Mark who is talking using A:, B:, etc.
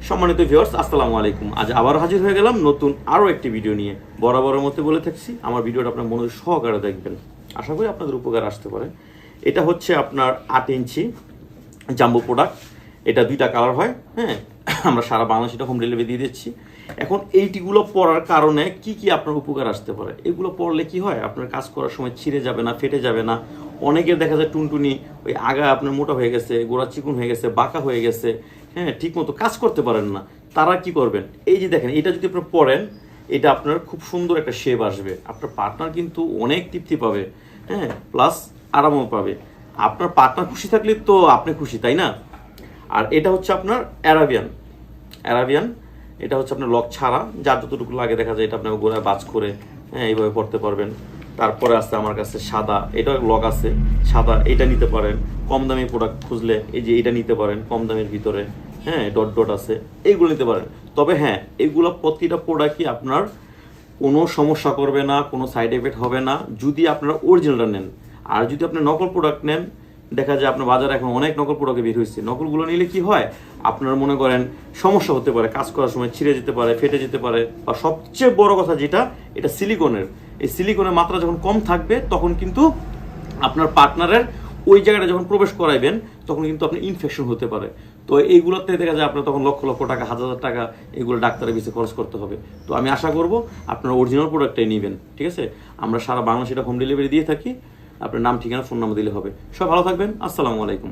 A: সম্মানিত ভিউয়ার্স, আসসালামু আলাইকুম। আজ আবার হাজির হয়ে গেলাম নতুন আরও একটি ভিডিও নিয়ে। বরাবরের মতো বলে থাকছি, আমার ভিডিওটা আপনার মনোযোগ সহকারে দেখবেন, আশা করি আপনাদের উপকার আসতে পারে। এটা হচ্ছে আপনার 8 ইঞ্চি জাম্বো প্রোডাক্ট। এটা 2টা কালার হয়, হ্যাঁ। আমরা সারা বাংলাদেশে এটা হোম ডেলিভারি দিয়ে দিচ্ছি। এখন এইটিগুলো পরার কারণে কি কি আপনার উপকার আসতে পারে, এগুলো পরলে কি হয়, আপনার কাজ করার সময় ছিঁড়ে যাবে না, ফেটে যাবে না। অনেকের দেখা যায় টুনটুনি, ওই আগা আপনার মোটা হয়ে গেছে, গোড়া চিকুন হয়ে গেছে, বাঁকা হয়ে গেছে, হ্যাঁ, ঠিক মতো কাজ করতে পারেন না। তারা কি করবেন, এই যে দেখেন, এটা যদি আপনার পরেন, এটা আপনার খুব সুন্দর একটা শেপ আসবে। আপনার পার্টনার কিন্তু অনেক তৃপ্তি পাবে, হ্যাঁ, প্লাস আরামও পাবে। আপনার পার্টনার খুশি থাকলে তো আপনি খুশি, তাই না? আর এটা হচ্ছে আপনার অ্যারাবিয়ান। এটা হচ্ছে আপনার লক ছাড়া, যার যতটুকু লাগে দেখা যায়, এটা আপনার গোড়ায় বাজ করে, হ্যাঁ, এইভাবে পড়তে পারবেন। তারপরে আছে আমার কাছে সাদা, এটা লক আছে সাদা, এটা নিতে পারেন। কম দামি প্রোডাক্ট খুঁজলে এই যে এটা নিতে পারেন, কম দামের ভিতরে, হ্যাঁ, ডট ডট আছে, এইগুলো নিতে পারেন। তবে হ্যাঁ, এগুলো প্রতিটা প্রোডাক্টই আপনার কোনো সমস্যা করবে না, কোনো সাইড এফেক্ট হবে না যদি আপনারা অরিজিনালটা নেন। আর যদি আপনি নকল প্রোডাক্ট নেন, দেখা যায় আপনার বাজারে এখন অনেক নকল প্রোডাক্ট বের হয়েছে। নকলগুলো নিলে কি হয়, আপনার মনে করেন সমস্যা হতে পারে, কাজ করার সময় ছিঁড়ে যেতে পারে, ফেটে যেতে পারে। বা সবচেয়ে বড় কথা যেটা, এটা সিলিকনের। এই সিলিকনের মাত্রা যখন কম থাকবে, তখন কিন্তু আপনার পার্টনারের ওই জায়গাটা যখন প্রবেশ করাইবেন, তখন কিন্তু আপনার ইনফেকশন হতে পারে। তো এইগুলোতে দেখা যায় আপনার তখন লক্ষ লক্ষ টাকা, হাজার হাজার টাকা এগুলো ডাক্তারের পিছিয়ে খরচ করতে হবে। তো আমি আশা করব আপনারা অরিজিনাল প্রোডাক্টটাই নেবেন, ঠিক আছে? আমরা সারা বাংলাদেশে এটা হোম ডেলিভারি দিয়ে থাকি। আপনার নাম, ঠিকানা, ফোন নাম্বার দিলে হবে। সব ভালো থাকবেন। আসসালামু আলাইকুম।